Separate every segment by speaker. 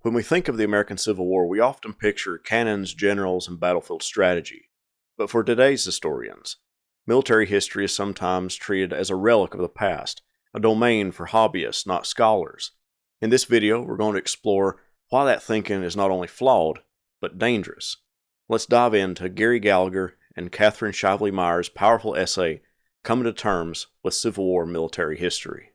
Speaker 1: When we think of the American Civil War, we often picture cannons, generals, and battlefield strategy. But for today's historians, military history is sometimes treated as a relic of the past, a domain for hobbyists, not scholars. In this video, we're going to explore why that thinking is not only flawed, but dangerous. Let's dive into Gary Gallagher and Kathryn Shively Meier's powerful essay, Coming to Terms with Civil War Military History.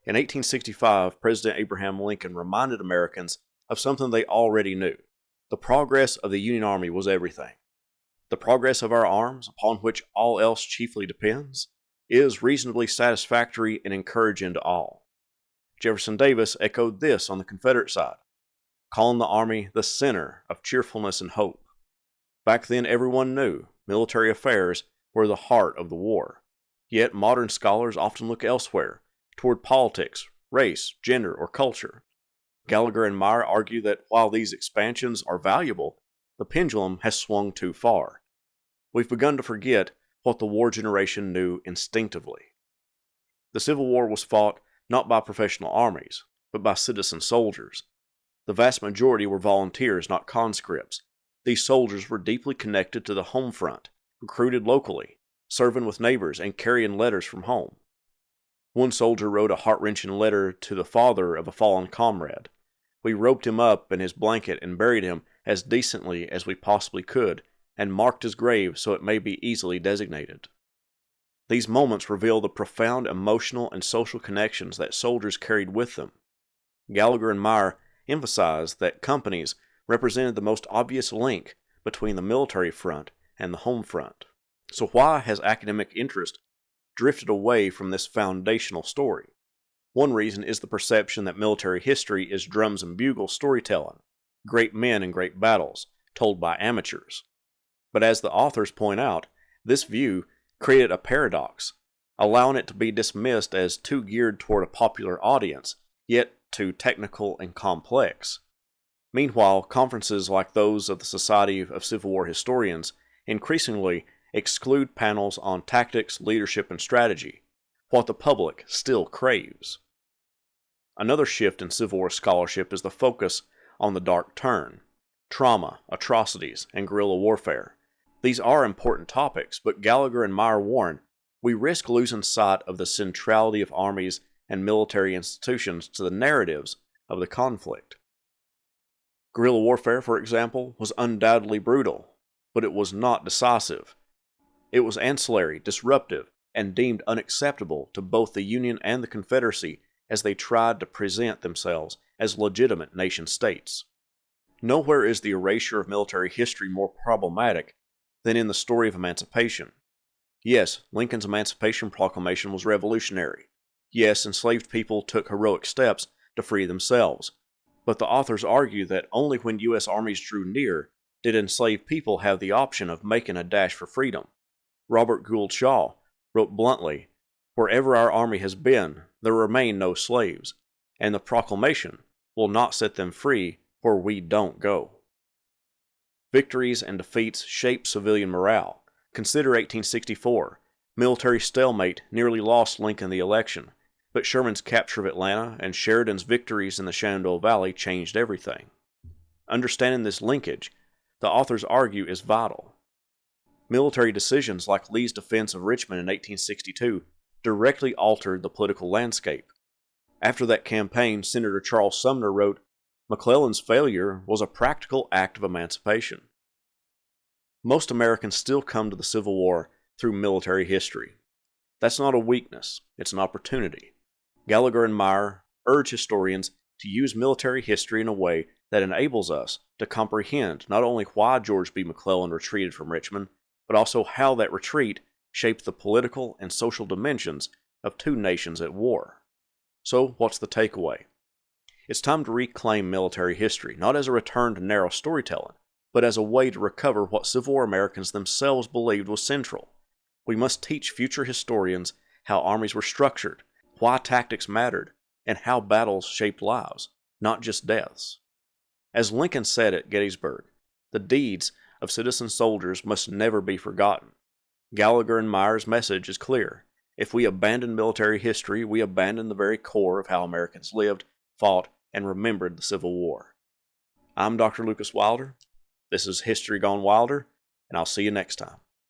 Speaker 1: In 1865, President Abraham Lincoln reminded Americans of something they already knew. The progress of the Union Army was everything. The progress of our arms, upon which all else chiefly depends, is reasonably satisfactory and encouraging to all. Jefferson Davis echoed this on the Confederate side, calling the Army the center of cheerfulness and hope. Back then, everyone knew military affairs were the heart of the war. Yet modern scholars often look elsewhere, toward politics, race, gender, or culture. Gallagher and Meier argue that while these expansions are valuable, the pendulum has swung too far. We've begun to forget what the war generation knew instinctively. The Civil War was fought not by professional armies, but by citizen soldiers. The vast majority were volunteers, not conscripts. These soldiers were deeply connected to the home front, recruited locally, serving with neighbors, and carrying letters from home. One soldier wrote a heart-wrenching letter to the father of a fallen comrade. We roped him up in his blanket and buried him as decently as we possibly could, and marked his grave so it may be easily designated. These moments reveal the profound emotional and social connections that soldiers carried with them. Gallagher and Meier emphasized that companies represented the most obvious link between the military front and the home front. So why has academic interest drifted away from this foundational story? One reason is the perception that military history is drums and bugles storytelling, great men and great battles, told by amateurs. But as the authors point out, this view created a paradox, allowing it to be dismissed as too geared toward a popular audience, yet too technical and complex. Meanwhile, conferences like those of the Society of Civil War Historians increasingly exclude panels on tactics, leadership, and strategy, what the public still craves. Another shift in Civil War scholarship is the focus on the dark turn, trauma, atrocities, and guerrilla warfare. These are important topics, but Gallagher and Meier warn we risk losing sight of the centrality of armies and military institutions to the narratives of the conflict. Guerrilla warfare, for example, was undoubtedly brutal, but it was not decisive. It was ancillary, disruptive, and deemed unacceptable to both the Union and the Confederacy as they tried to present themselves as legitimate nation-states. Nowhere is the erasure of military history more problematic than in the story of emancipation. Yes, Lincoln's Emancipation Proclamation was revolutionary. Yes, enslaved people took heroic steps to free themselves. But the authors argue that only when U.S. armies drew near did enslaved people have the option of making a dash for freedom. Robert Gould Shaw wrote bluntly, "Wherever our army has been, there remain no slaves, and the proclamation will not set them free where we don't go." Victories and defeats shape civilian morale. Consider 1864. Military stalemate nearly lost Lincoln the election, but Sherman's capture of Atlanta and Sheridan's victories in the Shenandoah Valley changed everything. Understanding this linkage, the authors argue, is vital. Military decisions like Lee's defense of Richmond in 1862 directly altered the political landscape. After that campaign, Senator Charles Sumner wrote, "McClellan's failure was a practical act of emancipation." Most Americans still come to the Civil War through military history. That's not a weakness, it's an opportunity. Gallagher and Meier urge historians to use military history in a way that enables us to comprehend not only why George B. McClellan retreated from Richmond, but also how that retreat shaped the political and social dimensions of two nations at war. So, what's the takeaway? It's time to reclaim military history, not as a return to narrow storytelling, but as a way to recover what Civil War Americans themselves believed was central. We must teach future historians how armies were structured, why tactics mattered, and how battles shaped lives, not just deaths. As Lincoln said at Gettysburg, the deeds of citizen soldiers must never be forgotten. Gallagher and Meier's message is clear. If we abandon military history, we abandon the very core of how Americans lived, fought, and remembered the Civil War. I'm Dr. Lucas Wilder. This is History Gone Wilder, and I'll see you next time.